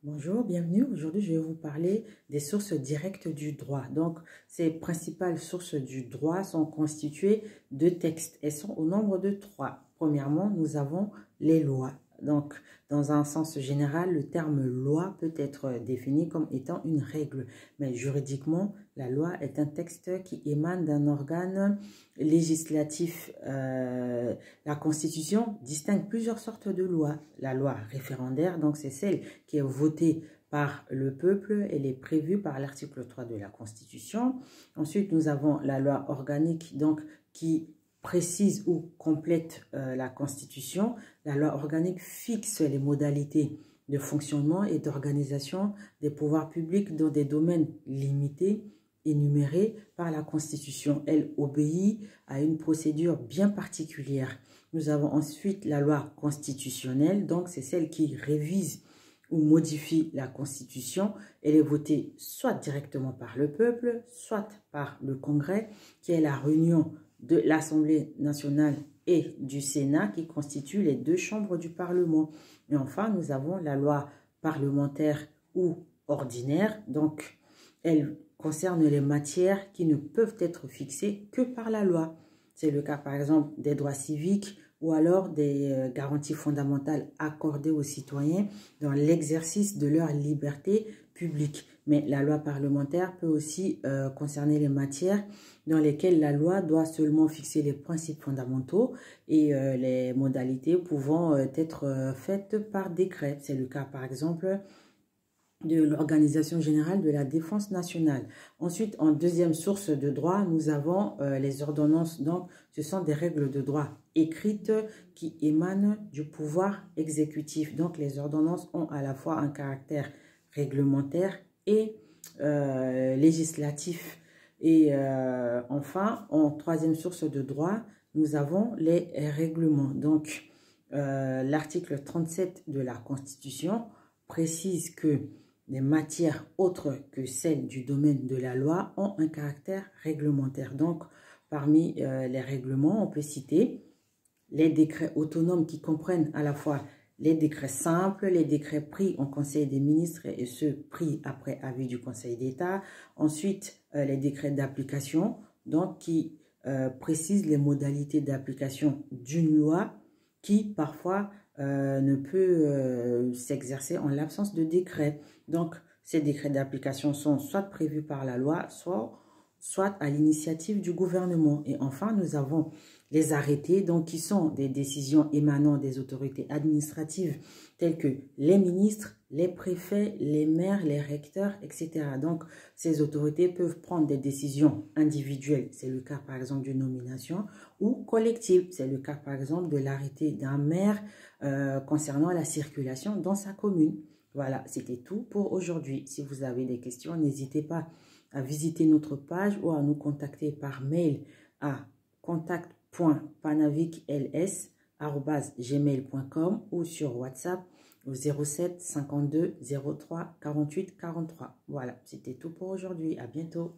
Bonjour, bienvenue. Aujourd'hui, je vais vous parler des sources directes du droit. Donc, ces principales sources du droit sont constituées de textes. Elles sont au nombre de 3. Premièrement, nous avons les lois. Donc, dans un sens général, le terme loi peut être défini comme étant une règle. Mais juridiquement, la loi est un texte qui émane d'un organe législatif. La Constitution distingue plusieurs sortes de lois. La loi référendaire, donc c'est celle qui est votée par le peuple. Elle est prévue par l'article 3 de la Constitution. Ensuite, nous avons la loi organique, donc qui précise ou complète la Constitution. La loi organique fixe les modalités de fonctionnement et d'organisation des pouvoirs publics dans des domaines limités énumérés par la Constitution. Elle obéit à une procédure bien particulière. Nous avons ensuite la loi constitutionnelle, donc c'est celle qui révise ou modifie la Constitution. Elle est votée soit directement par le peuple, soit par le Congrès, qui est la réunion de l'Assemblée nationale et du Sénat, qui constituent les deux chambres du Parlement. Et enfin, nous avons la loi parlementaire ou ordinaire. Donc, elle concerne les matières qui ne peuvent être fixées que par la loi. C'est le cas, par exemple, des droits civiques ou alors des garanties fondamentales accordées aux citoyens dans l'exercice de leur liberté publique. Mais la loi parlementaire peut aussi concerner les matières dans lesquelles la loi doit seulement fixer les principes fondamentaux et les modalités pouvant être faites par décret. C'est le cas, par exemple, de l'Organisation générale de la défense nationale. Ensuite, en deuxième source de droit, nous avons les ordonnances. Donc, ce sont des règles de droit écrites qui émanent du pouvoir exécutif. Donc, les ordonnances ont à la fois un caractère réglementaire et législatif. Et enfin, en troisième source de droit, nous avons les règlements. Donc, l'article 37 de la Constitution précise que les matières autres que celles du domaine de la loi ont un caractère réglementaire. Donc, parmi les règlements, on peut citer les décrets autonomes qui comprennent à la fois les décrets simples, les décrets pris en Conseil des ministres et ceux pris après avis du Conseil d'État. Ensuite, les décrets d'application, donc qui précisent les modalités d'application d'une loi qui parfois ne peut s'exercer en l'absence de décret. Donc, ces décrets d'application sont soit prévus par la loi, soit à l'initiative du gouvernement. Et enfin, nous avons les arrêtés, donc qui sont des décisions émanant des autorités administratives telles que les ministres, les préfets, les maires, les recteurs, etc. Donc, ces autorités peuvent prendre des décisions individuelles, c'est le cas par exemple d'une nomination, ou collectives, c'est le cas par exemple de l'arrêté d'un maire concernant la circulation dans sa commune. Voilà, c'était tout pour aujourd'hui. Si vous avez des questions, n'hésitez pas à visiter notre page ou à nous contacter par mail à contact.panavicls@gmail.com ou sur WhatsApp au 07 52 03 48 43. Voilà, c'était tout pour aujourd'hui. À bientôt.